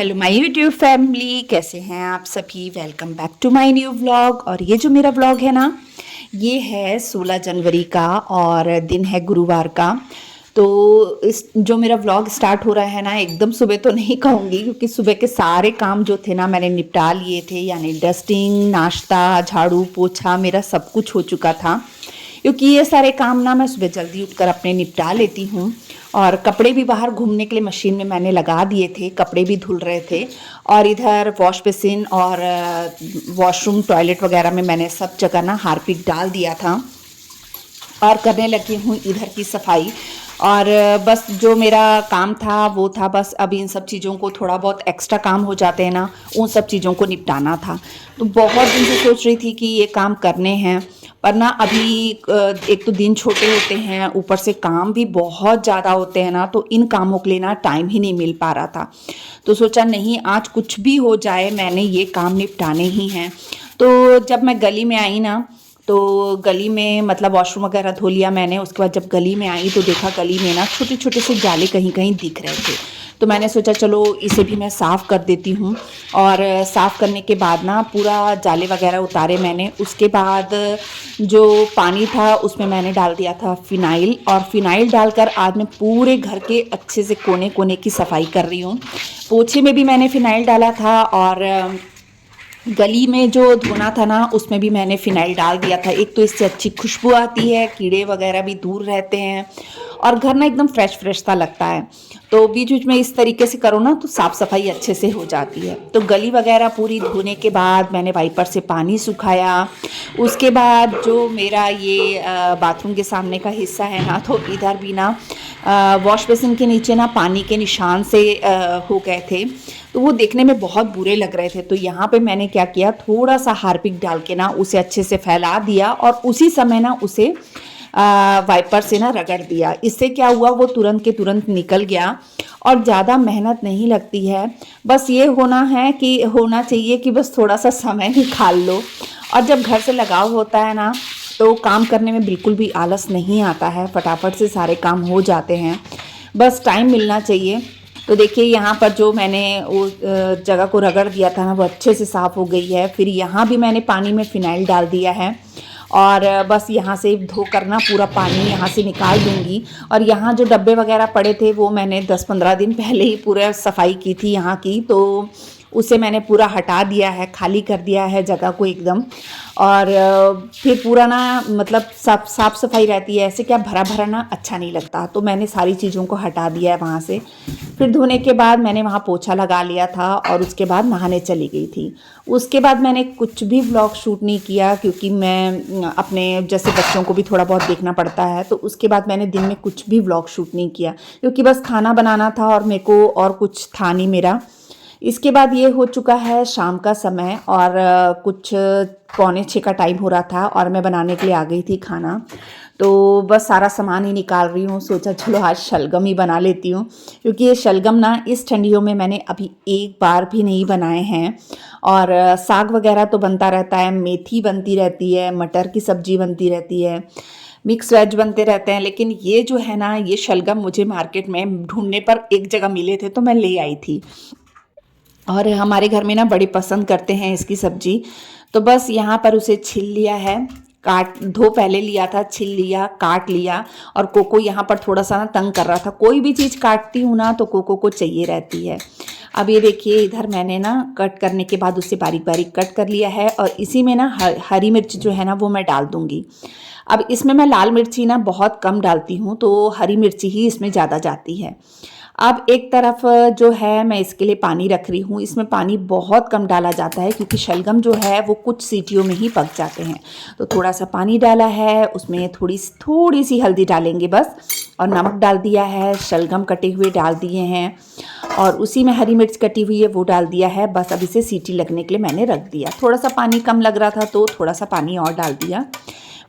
Hello my YouTube family, कैसे हैं आप सभी। Welcome back to my new vlog. और ये जो मेरा व्लॉग है ना, ये है 16 जनवरी का और दिन है गुरुवार का। तो इस जो मेरा व्लॉग स्टार्ट हो रहा है ना, एकदम सुबह तो नहीं कहूँगी, क्योंकि सुबह के सारे काम जो थे ना मैंने निपटा लिए थे। यानी डस्टिंग, नाश्ता, झाड़ू पोछा, मेरा सब कुछ हो चुका था। क्योंकि ये सारे काम ना मैं सुबह जल्दी उठकर अपने निपटा लेती हूँ। और कपड़े भी बाहर घूमने के लिए मशीन में मैंने लगा दिए थे, कपड़े भी धुल रहे थे। और इधर वॉश बेसिन और वॉशरूम, टॉयलेट वगैरह में मैंने सब जगह ना हार्पिक डाल दिया था और करने लगी हूँ इधर की सफाई। और बस जो मेरा काम था वो था, बस अब इन सब चीज़ों को, थोड़ा बहुत एक्स्ट्रा काम हो जाते हैं ना, उन सब चीज़ों को निपटाना था। तो बहुत दिन से सोच रही थी कि ये काम करने हैं, पर ना अभी एक तो दिन छोटे होते हैं, ऊपर से काम भी बहुत ज़्यादा होते हैं ना, तो इन कामों के लिए ना टाइम ही नहीं मिल पा रहा था। तो सोचा नहीं, आज कुछ भी हो जाए मैंने ये काम निपटाने ही हैं। तो जब मैं गली में आई ना, तो गली में मतलब वॉशरूम वगैरह धो लिया मैंने। उसके बाद जब गली में आई तो देखा गली में ना छोटे छोटे से जाले कहीं कहीं दिख रहे थे। तो मैंने सोचा चलो इसे भी मैं साफ़ कर देती हूँ। और साफ़ करने के बाद ना पूरा जाले वगैरह उतारे मैंने। उसके बाद जो पानी था उसमें मैंने डाल दिया था फिनाइल, और फिनाइल डालकर आज मैं पूरे घर के अच्छे से कोने कोने की सफाई कर रही हूँ। पोछे में भी मैंने फिनाइल डाला था, और गली में जो धोना था ना उसमें भी मैंने फिनाइल डाल दिया था। एक तो इससे अच्छी खुशबू आती है, कीड़े वगैरह भी दूर रहते हैं, और घर ना एकदम फ्रेश फ्रेश सा लगता है। तो बीच बीच में इस तरीके से करो ना तो साफ़ सफाई अच्छे से हो जाती है। तो गली वगैरह पूरी धोने के बाद मैंने वाइपर से पानी सुखाया। उसके बाद जो मेरा ये बाथरूम के सामने का हिस्सा है ना, तो इधर भी ना वॉश बेसिन के नीचे ना पानी के निशान से हो गए थे। तो वो देखने में बहुत बुरे लग रहे थे। तो यहाँ पे मैंने क्या किया, थोड़ा सा हार्पिक डाल के ना उसे अच्छे से फैला दिया, और उसी समय ना उसे वाइपर से ना रगड़ दिया। इससे क्या हुआ, वो तुरंत के तुरंत निकल गया। और ज़्यादा मेहनत नहीं लगती है, बस ये होना चाहिए कि बस थोड़ा सा समय निकाल लो। और जब घर से लगाव होता है ना, तो काम करने में बिल्कुल भी आलस नहीं आता है, फटाफट से सारे काम हो जाते हैं, बस टाइम मिलना चाहिए। तो देखिए यहाँ पर जो मैंने वो जगह को रगड़ दिया था ना, वो अच्छे से साफ़ हो गई है। फिर यहाँ भी मैंने पानी में फ़िनाइल डाल दिया है, और बस यहाँ से धो कर ना पूरा पानी यहाँ से निकाल दूँगी। और यहाँ जो डब्बे वगैरह पड़े थे वो मैंने 10-15 दिन पहले ही पूरा सफाई की थी यहाँ की, तो उसे मैंने पूरा हटा दिया है, खाली कर दिया है जगह को एकदम। और फिर पूरा ना मतलब साफ सफाई रहती है, ऐसे क्या भरा भरा ना अच्छा नहीं लगता। तो मैंने सारी चीज़ों को हटा दिया है वहाँ से। फिर धोने के बाद मैंने वहाँ पोछा लगा लिया था, और उसके बाद नहाने चली गई थी। उसके बाद मैंने कुछ भी व्लॉग शूट नहीं किया, क्योंकि मैं अपने जैसे बच्चों को भी थोड़ा बहुत देखना पड़ता है। तो उसके बाद मैंने दिन में कुछ भी व्लॉग शूट नहीं किया, क्योंकि बस खाना बनाना था और मेरे को और कुछ था नहीं मेरा। इसके बाद ये हो चुका है शाम का समय, और कुछ 5:45 का टाइम हो रहा था, और मैं बनाने के लिए आ गई थी खाना। तो बस सारा सामान ही निकाल रही हूँ। सोचा चलो आज शलगम ही बना लेती हूँ, क्योंकि ये शलगम ना इस ठंडियों में मैंने अभी एक बार भी नहीं बनाए हैं। और साग वगैरह तो बनता रहता है, मेथी बनती रहती है, मटर की सब्जी बनती रहती है, मिक्स वेज बनते रहते हैं। लेकिन ये जो है ना, ये शलगम मुझे मार्केट में ढूंढने पर एक जगह मिले थे, तो मैं ले आई थी। और हमारे घर में ना बड़ी पसंद करते हैं इसकी सब्जी। तो बस यहाँ पर उसे छिल लिया है, काट धो पहले लिया था, छिल लिया, काट लिया। और कोको यहाँ पर थोड़ा सा ना तंग कर रहा था। कोई भी चीज़ काटती हूँ ना तो कोको को चाहिए रहती है। अब ये देखिए, इधर मैंने ना कट करने के बाद उसे बारीक बारीक कट कर लिया है, और इसी में ना हरी मिर्च जो है ना वो मैं डाल दूँगी। अब इसमें मैं लाल मिर्ची ना बहुत कम डालती हूँ, तो हरी मिर्ची ही इसमें ज़्यादा जाती है। अब एक तरफ जो है मैं इसके लिए पानी रख रही हूँ। इसमें पानी बहुत कम डाला जाता है, क्योंकि शलगम जो है वो कुछ सीटियों में ही पक जाते हैं। तो थोड़ा सा पानी डाला है, उसमें थोड़ी सी हल्दी डालेंगे बस, और नमक डाल दिया है, शलगम कटे हुए डाल दिए हैं, और उसी में हरी मिर्च कटी हुई है वो डाल दिया है। बस अब इसे सीटी लगने के लिए मैंने रख दिया। थोड़ा सा पानी कम लग रहा था तो थोड़ा सा पानी और डाल दिया।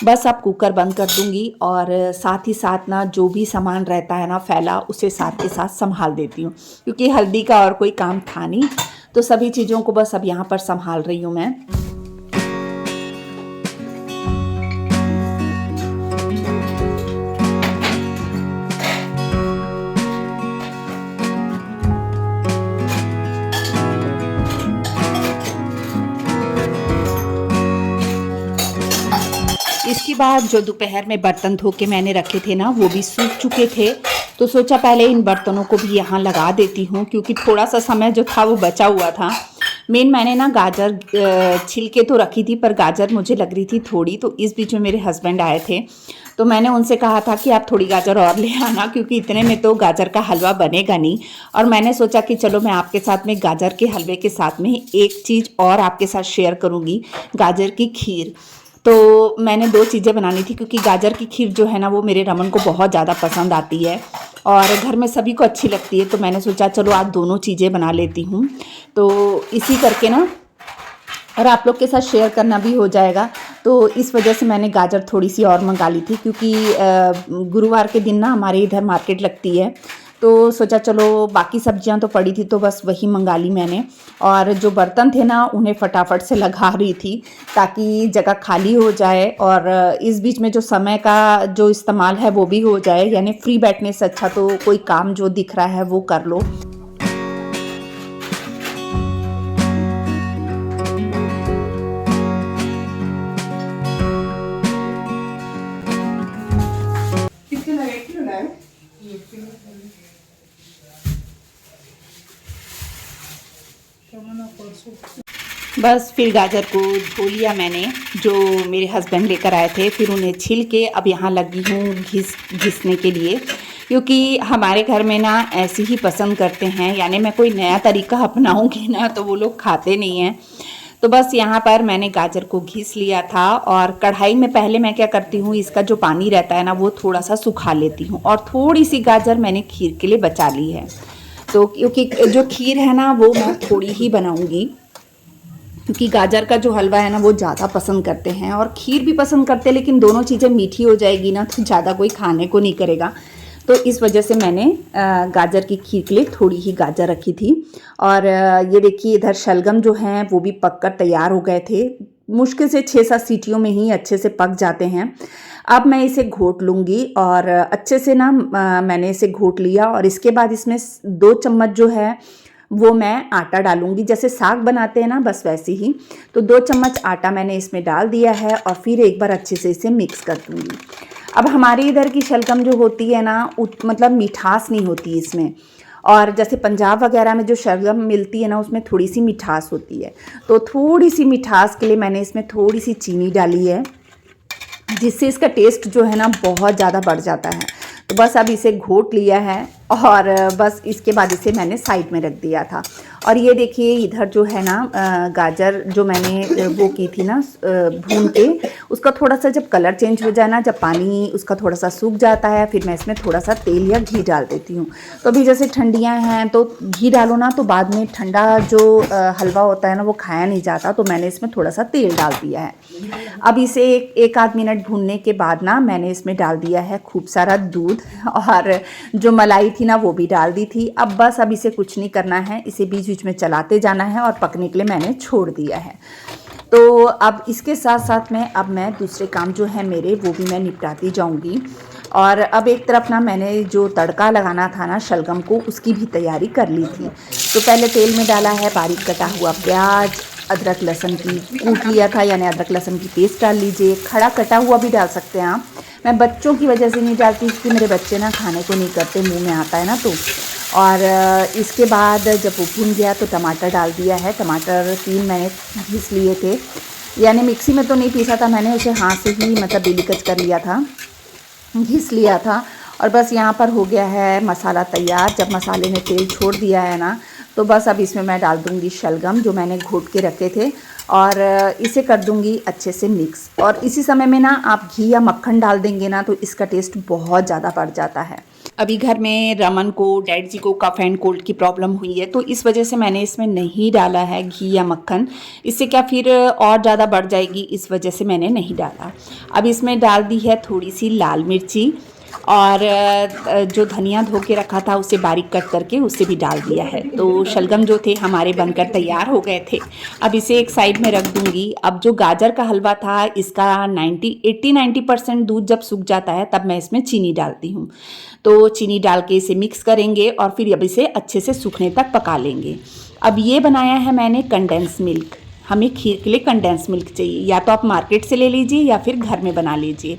बस अब कुकर बंद कर दूंगी, और साथ ही साथ ना जो भी सामान रहता है ना फैला, उसे साथ के साथ संभाल देती हूँ, क्योंकि हल्दी का और कोई काम था नहीं। तो सभी चीज़ों को बस अब यहाँ पर संभाल रही हूँ मैं। इसके बाद जो दोपहर में बर्तन धो के मैंने रखे थे ना, वो भी सूख चुके थे। तो सोचा पहले इन बर्तनों को भी यहाँ लगा देती हूँ, क्योंकि थोड़ा सा समय जो था वो बचा हुआ था। मेन मैंने ना गाजर छिलके तो रखी थी, पर गाजर मुझे लग रही थी थोड़ी, तो इस बीच में मेरे हस्बैंड आए थे। तो मैंने उनसे कहा था कि आप थोड़ी गाजर और ले आना, क्योंकि इतने में तो गाजर का हलवा बनेगा नहीं। और मैंने सोचा कि चलो मैं आपके साथ में गाजर के हलवे के साथ में एक चीज़ और आपके साथ शेयर करूँगी, गाजर की खीर। तो मैंने 2 चीज़ें बनानी थी, क्योंकि गाजर की खीर जो है ना वो मेरे रमन को बहुत ज़्यादा पसंद आती है और घर में सभी को अच्छी लगती है। तो मैंने सोचा चलो आज दोनों चीज़ें बना लेती हूँ, तो इसी करके ना, और आप लोग के साथ शेयर करना भी हो जाएगा। तो इस वजह से मैंने गाजर थोड़ी सी और मंगा ली थी, क्योंकि गुरुवार के दिन ना हमारे इधर मार्केट लगती है। तो सोचा चलो बाकी सब्जियां तो पड़ी थी, तो बस वही मंगा ली मैंने। और जो बर्तन थे ना उन्हें फटाफट से लगा रही थी, ताकि जगह खाली हो जाए और इस बीच में जो समय का जो इस्तेमाल है वो भी हो जाए। यानी फ्री बैठने से अच्छा तो कोई काम जो दिख रहा है वो कर लो। बस फिर गाजर को धो लिया मैंने, जो मेरे हस्बैंड लेकर आए थे। फिर उन्हें छील के अब यहाँ लगी हूँ घिसने के लिए, क्योंकि हमारे घर में ना ऐसे ही पसंद करते हैं। यानी मैं कोई नया तरीका अपनाऊंगी ना तो वो लोग खाते नहीं हैं। तो बस यहाँ पर मैंने गाजर को घिस लिया था, और कढ़ाई में पहले मैं क्या करती हूँ, इसका जो पानी रहता है ना वो थोड़ा सा सुखा लेती हूँ, और थोड़ी सी गाजर मैंने खीर के लिए बचा ली है। तो क्योंकि जो खीर है ना वो मैं थोड़ी ही बनाऊंगी, क्योंकि गाजर का जो हलवा है ना वो ज़्यादा पसंद करते हैं और खीर भी पसंद करते हैं, लेकिन दोनों चीज़ें मीठी हो जाएगी ना तो ज़्यादा कोई खाने को नहीं करेगा। तो इस वजह से मैंने गाजर की खीर के लिए थोड़ी ही गाजर रखी थी। और ये देखिए इधर शलगम जो हैं वो भी पककर तैयार हो गए थे। मुश्किल से 6-7 सीटियों में ही अच्छे से पक जाते हैं। अब मैं इसे घोट लूँगी, और अच्छे से ना मैंने इसे घोट लिया। और इसके बाद इसमें 2 चम्मच जो है वो मैं आटा डालूंगी, जैसे साग बनाते हैं ना बस वैसे ही। तो 2 चम्मच आटा मैंने इसमें डाल दिया है, और फिर एक बार अच्छे से इसे मिक्स कर दूंगी। अब हमारे इधर की शलगम जो होती है ना मतलब मिठास नहीं होती इसमें, और जैसे पंजाब वगैरह में जो शलगम मिलती है ना उसमें थोड़ी सी मिठास होती है। तो थोड़ी सी मिठास के लिए मैंने इसमें थोड़ी सी चीनी डाली है, जिससे इसका टेस्ट जो है ना बहुत ज़्यादा बढ़ जाता है। तो बस अब इसे घोट लिया है, और बस इसके बाद इसे मैंने साइड में रख दिया था। और ये देखिए इधर जो है ना गाजर जो मैंने वो की थी ना भून के, उसका थोड़ा सा जब कलर चेंज हो जाए ना, जब पानी उसका थोड़ा सा सूख जाता है, फिर मैं इसमें थोड़ा सा तेल या घी डाल देती हूँ। तो अभी जैसे ठंडियाँ हैं तो घी डालो ना, तो बाद में ठंडा जो हलवा होता है ना वो खाया नहीं जाता। तो मैंने इसमें थोड़ा सा तेल डाल दिया है। अब इसे एक आध मिनट भूनने के बाद ना मैंने इसमें डाल दिया है खूब सारा दूध, और जो मलाई थी ना वो भी डाल दी थी। अब बस अब इसे कुछ नहीं करना है, इसे बीच बीच में चलाते जाना है, और पकने के लिए मैंने छोड़ दिया है। तो अब इसके साथ साथ में अब मैं दूसरे काम जो है मेरे वो भी मैं निपटाती जाऊंगी। और अब एक तरफ ना मैंने जो तड़का लगाना था ना शलगम को, उसकी भी तैयारी कर ली थी। तो पहले तेल में डाला है बारीक कटा हुआ प्याज, अदरक लहसुन की कूट लिया था, यानी अदरक लहसुन की पेस्ट डाल लीजिए। खड़ा कटा हुआ भी डाल सकते हैं आप, मैं बच्चों की वजह से नहीं डालती, क्योंकि मेरे बच्चे ना खाने को नहीं करते, मुंह में आता है ना तो। और इसके बाद जब वो भून गया तो टमाटर डाल दिया है। टमाटर 3 मैंने घिस लिए थे, यानी मिक्सी में तो नहीं पीसा था मैंने, उसे हाथ से ही मतलब बिलीकच कर लिया था, घिस लिया था। और बस यहाँ पर हो गया है मसाला तैयार। जब मसाले ने तेल छोड़ दिया है ना, तो बस अब इसमें मैं डाल दूँगी शलगम जो मैंने घोट के रखे थे, और इसे कर दूँगी अच्छे से मिक्स। और इसी समय में ना आप घी या मक्खन डाल देंगे ना तो इसका टेस्ट बहुत ज़्यादा बढ़ जाता है। अभी घर में रमन को, डैड जी को कफ एंड कोल्ड की प्रॉब्लम हुई है, तो इस वजह से मैंने इसमें नहीं डाला है घी या मक्खन। इससे क्या फिर और ज़्यादा बढ़ जाएगी, इस वजह से मैंने नहीं डाला। अब इसमें डाल दी है थोड़ी सी लाल मिर्ची, और जो धनिया धो के रखा था उसे बारीक कट करके उसे भी डाल दिया है। तो शलगम जो थे हमारे बनकर तैयार हो गए थे। अब इसे एक साइड में रख दूंगी। अब जो गाजर का हलवा था इसका 80-90% दूध जब सूख जाता है तब मैं इसमें चीनी डालती हूँ। तो चीनी डाल के इसे मिक्स करेंगे, और फिर अब इसे अच्छे से सूखने तक पका लेंगे। अब ये बनाया है मैंने कंडेंस मिल्क, हमें खीर के लिए कंडेंस मिल्क चाहिए, या तो आप मार्केट से ले लीजिए या फिर घर में बना लीजिए।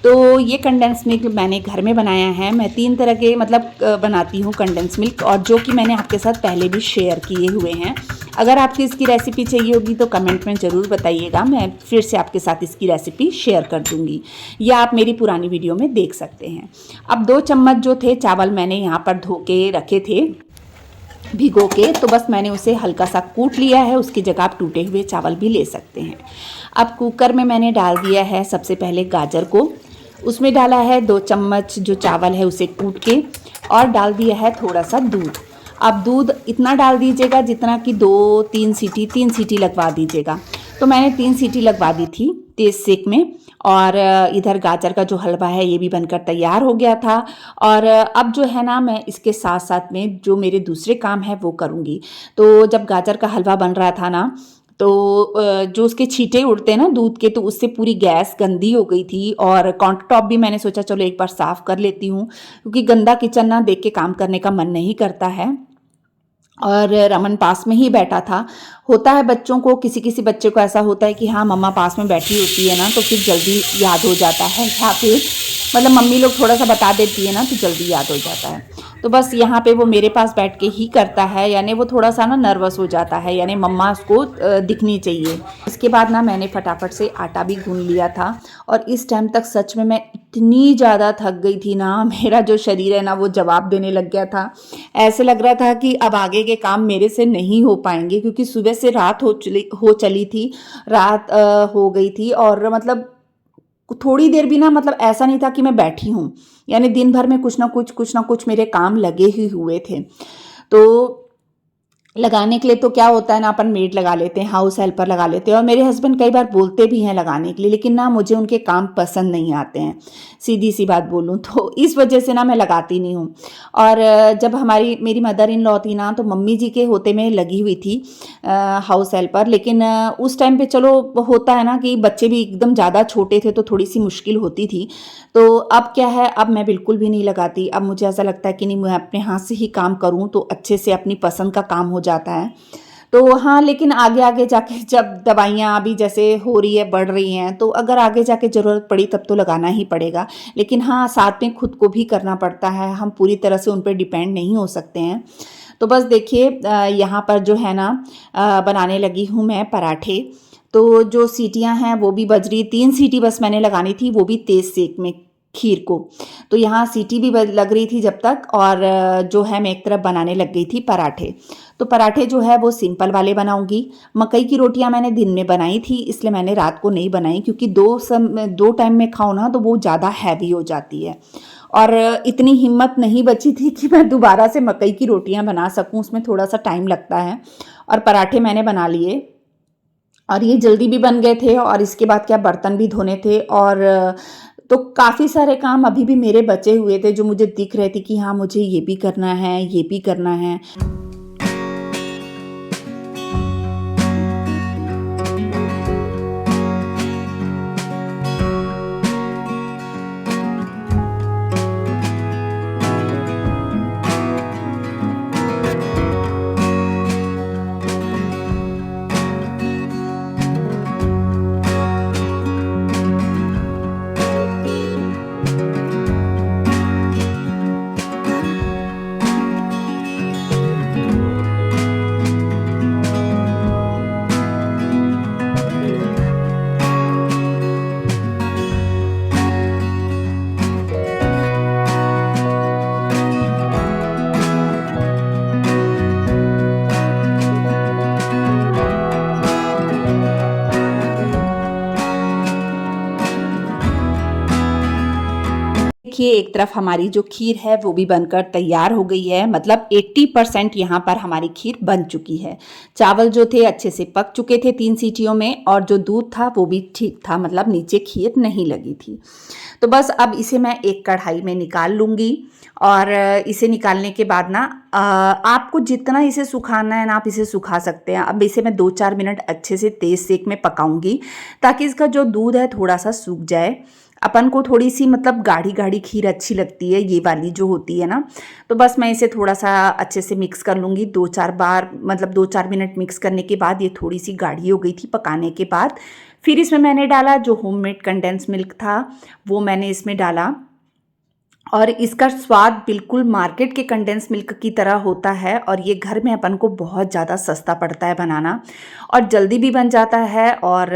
तो ये कंडेंस मिल्क मैंने घर में बनाया है। मैं 3 तरह के मतलब बनाती हूँ कंडेंस मिल्क, और जो कि मैंने आपके साथ पहले भी शेयर किए हुए हैं। अगर आपको इसकी रेसिपी चाहिए होगी तो कमेंट में ज़रूर बताइएगा, मैं फिर से आपके साथ इसकी रेसिपी शेयर कर दूँगी, या आप मेरी पुरानी वीडियो में देख सकते हैं। अब 2 चम्मच जो थे चावल मैंने यहाँ पर धो के रखे थे भिगो के, तो बस मैंने उसे हल्का सा कूट लिया है। उसकी जगह आप टूटे हुए चावल भी ले सकते हैं। अब कुकर में मैंने डाल दिया है सबसे पहले गाजर को, उसमें डाला है 2 चम्मच जो चावल है उसे कूट के, और डाल दिया है थोड़ा सा दूध। अब दूध इतना डाल दीजिएगा जितना कि 3 सीटी लगवा दीजिएगा। तो मैंने 3 सीटी लगवा दी थी तेज़ सेक में, और इधर गाजर का जो हलवा है ये भी बनकर तैयार हो गया था। और अब जो है ना, मैं इसके साथ साथ में जो मेरे दूसरे काम है वो करूँगी। तो जब गाजर का हलवा बन रहा था ना, तो जो उसके छींटे उड़ते हैं ना दूध के, तो उससे पूरी गैस गंदी हो गई थी, और काउंटर टॉप भी मैंने सोचा चलो एक बार साफ़ कर लेती हूँ, क्योंकि गंदा किचन ना देख के काम करने का मन नहीं करता है। और रमन पास में ही बैठा था। होता है बच्चों को, किसी किसी बच्चे को ऐसा होता है कि हाँ मम्मा पास में बैठी होती है ना तो फिर जल्दी याद हो जाता है, या फिर मतलब मम्मी लोग थोड़ा सा बता देती है ना तो जल्दी याद हो जाता है। तो बस यहाँ पे वो मेरे पास बैठ के ही करता है, यानी वो थोड़ा सा ना नर्वस हो जाता है, यानी मम्मा उसको दिखनी चाहिए। इसके बाद ना मैंने फटाफट से आटा भी गूंद लिया था, और इस टाइम तक सच में मैं इतनी ज़्यादा थक गई थी ना, मेरा जो शरीर है ना वो जवाब देने लग गया था। ऐसे लग रहा था कि अब आगे के काम मेरे से नहीं हो पाएंगे, क्योंकि सुबह से रात हो चली थी, रात हो गई थी, और मतलब थोड़ी देर भी ना, मतलब ऐसा नहीं था कि मैं बैठी हूँ, यानी दिन भर में कुछ ना कुछ मेरे काम लगे ही हुए थे। तो लगाने के लिए तो क्या होता है ना, अपन मेड लगा लेते हैं, हाउस हेल्पर लगा लेते हैं, और मेरे हस्बैंड कई बार बोलते भी हैं लगाने के लिए, लेकिन ना मुझे उनके काम पसंद नहीं आते हैं, सीधी सी बात बोलूँ तो इस वजह से ना मैं लगाती नहीं हूँ। और जब मेरी मदर इन लॉ थी ना, तो मम्मी जी के होते में लगी हुई थी हाउस हेल्पर, लेकिन उस टाइम पे चलो होता है ना कि बच्चे भी एकदम ज़्यादा छोटे थे तो थोड़ी सी मुश्किल होती थी। तो अब क्या है, अब मैं बिल्कुल भी नहीं लगाती। अब मुझे ऐसा लगता है कि नहीं, मैं अपने हाथ से ही काम करूँ तो अच्छे से अपनी पसंद का काम हो जाता है। तो हाँ, लेकिन आगे आगे जाके जब दवाइयाँ अभी जैसे हो रही है, बढ़ रही हैं, तो अगर आगे जाके ज़रूरत पड़ी तब तो लगाना ही पड़ेगा। लेकिन हाँ, साथ में खुद को भी करना पड़ता है, हम पूरी तरह से उन पर डिपेंड नहीं हो सकते हैं। तो बस देखिए यहाँ पर जो है ना बनाने लगी हूँ मैं पराठे। तो जो सीटियाँ हैं वो भी बज रही, 3 सीटी बस मैंने लगानी थी, वो भी तेज़ सेक में खीर को। तो यहाँ सीटी भी लग रही थी जब तक, और जो है मैं एक तरफ बनाने लग गई थी पराठे। तो पराठे जो है वो सिंपल वाले बनाऊंगी। मकई की रोटियां मैंने दिन में बनाई थी, इसलिए मैंने रात को नहीं बनाई, क्योंकि 2 टाइम में खाओ ना तो वो ज़्यादा हैवी हो जाती है, और इतनी हिम्मत नहीं बची थी कि मैं दोबारा से मकई की रोटियां बना सकूं, उसमें थोड़ा सा टाइम लगता है। और पराठे मैंने बना लिए, और ये जल्दी भी बन गए थे, और इसके बाद क्या बर्तन भी धोने थे, और तो काफ़ी सारे काम अभी भी मेरे बचे हुए थे, जो मुझे दिख रहे थे कि हाँ मुझे ये भी करना है, ये भी करना है। देखिए एक तरफ हमारी जो खीर है वो भी बनकर तैयार हो गई है, मतलब 80% यहाँ पर हमारी खीर बन चुकी है। चावल जो थे अच्छे से पक चुके थे 3 सीटियों में, और जो दूध था वो भी ठीक था, मतलब नीचे खीर नहीं लगी थी। तो बस अब इसे मैं एक कढ़ाई में निकाल लूँगी, और इसे निकालने के बाद ना आपको जितना इसे सुखाना है ना आप इसे सुखा सकते हैं। अब इसे मैं 2-4 मिनट अच्छे से तेज़ सेक में पकाऊंगी, ताकि इसका जो दूध है थोड़ा सा सूख जाए। अपन को थोड़ी सी मतलब गाढ़ी गाढ़ी खीर अच्छी लगती है, ये वाली जो होती है ना। तो बस मैं इसे थोड़ा सा अच्छे से मिक्स कर लूँगी 2-4 बार, मतलब 2-4 मिनट मिक्स करने के बाद ये थोड़ी सी गाढ़ी हो गई थी पकाने के बाद। फिर इसमें मैंने डाला जो होममेड कंडेंस मिल्क था, वो मैंने इसमें डाला और इसका स्वाद बिल्कुल मार्केट के कंडेंस मिल्क की तरह होता है और ये घर में अपन को बहुत ज़्यादा सस्ता पड़ता है बनाना और जल्दी भी बन जाता है और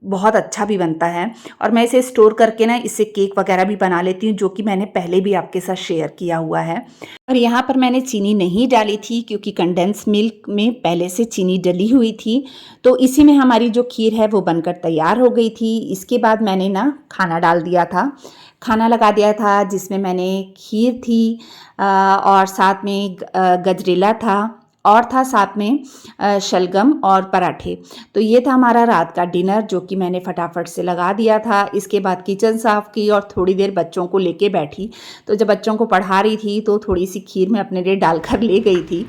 बहुत अच्छा भी बनता है। और मैं इसे स्टोर करके ना इससे केक वगैरह भी बना लेती हूँ, जो कि मैंने पहले भी आपके साथ शेयर किया हुआ है। और यहाँ पर मैंने चीनी नहीं डाली थी क्योंकि कंडेंस मिल्क में पहले से चीनी डली हुई थी, तो इसी में हमारी जो खीर है वो बनकर तैयार हो गई थी। इसके बाद मैंने ना खाना डाल दिया था, खाना लगा दिया था जिसमें मैंने खीर थी और साथ में गजरेला था और था साथ में शलगम और पराठे। तो ये था हमारा रात का डिनर, जो कि मैंने फटाफट से लगा दिया था। इसके बाद किचन साफ़ की और थोड़ी देर बच्चों को लेके बैठी। तो जब बच्चों को पढ़ा रही थी तो थोड़ी सी खीर मैं अपने लिए डालकर ले गई थी।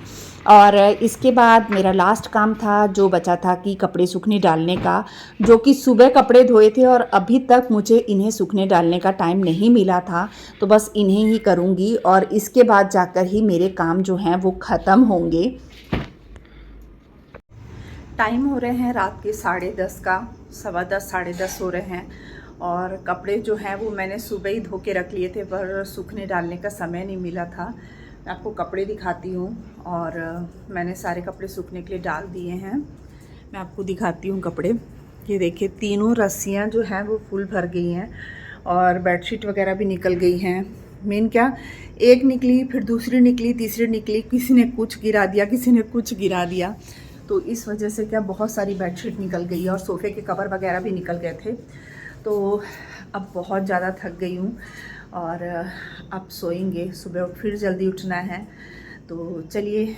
और इसके बाद मेरा लास्ट काम था जो बचा था कि कपड़े सूखने डालने का, जो कि सुबह कपड़े धोए थे और अभी तक मुझे इन्हें सूखने डालने का टाइम नहीं मिला था। तो बस इन्हें ही करूँगी और इसके बाद जाकर ही मेरे काम जो हैं वो ख़त्म होंगे। टाइम हो रहे हैं रात के 10:30 का, 10:15 10:30 हो रहे हैं और कपड़े जो हैं वो मैंने सुबह ही धो के रख लिए थे पर सूखने डालने का समय नहीं मिला था। मैं आपको कपड़े दिखाती हूँ और मैंने सारे कपड़े सूखने के लिए डाल दिए हैं। मैं आपको दिखाती हूँ कपड़े। ये देखिए तीनों रस्सियाँ जो हैं वो फुल भर गई हैं और बेडशीट वगैरह भी निकल गई हैं। मेन क्या, एक निकली फिर दूसरी निकली तीसरी निकली, किसी ने कुछ गिरा दिया किसी ने कुछ गिरा दिया, तो इस वजह से क्या बहुत सारी बेडशीट निकल गई और सोफ़े के कवर वगैरह भी निकल गए थे। तो अब बहुत ज़्यादा थक गई हूँ और अब सोएंगे, सुबह फिर जल्दी उठना है। तो चलिए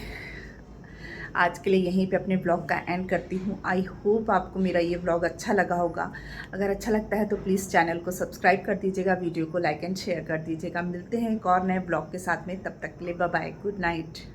आज के लिए यहीं पे अपने ब्लॉग का एंड करती हूँ। आई होप आपको मेरा ये ब्लॉग अच्छा लगा होगा। अगर अच्छा लगता है तो प्लीज़ चैनल को सब्सक्राइब कर दीजिएगा, वीडियो को लाइक एंड शेयर कर दीजिएगा। मिलते हैं एक और नए ब्लॉग के साथ में, तब तक के लिए बाय बाय, गुड नाइट।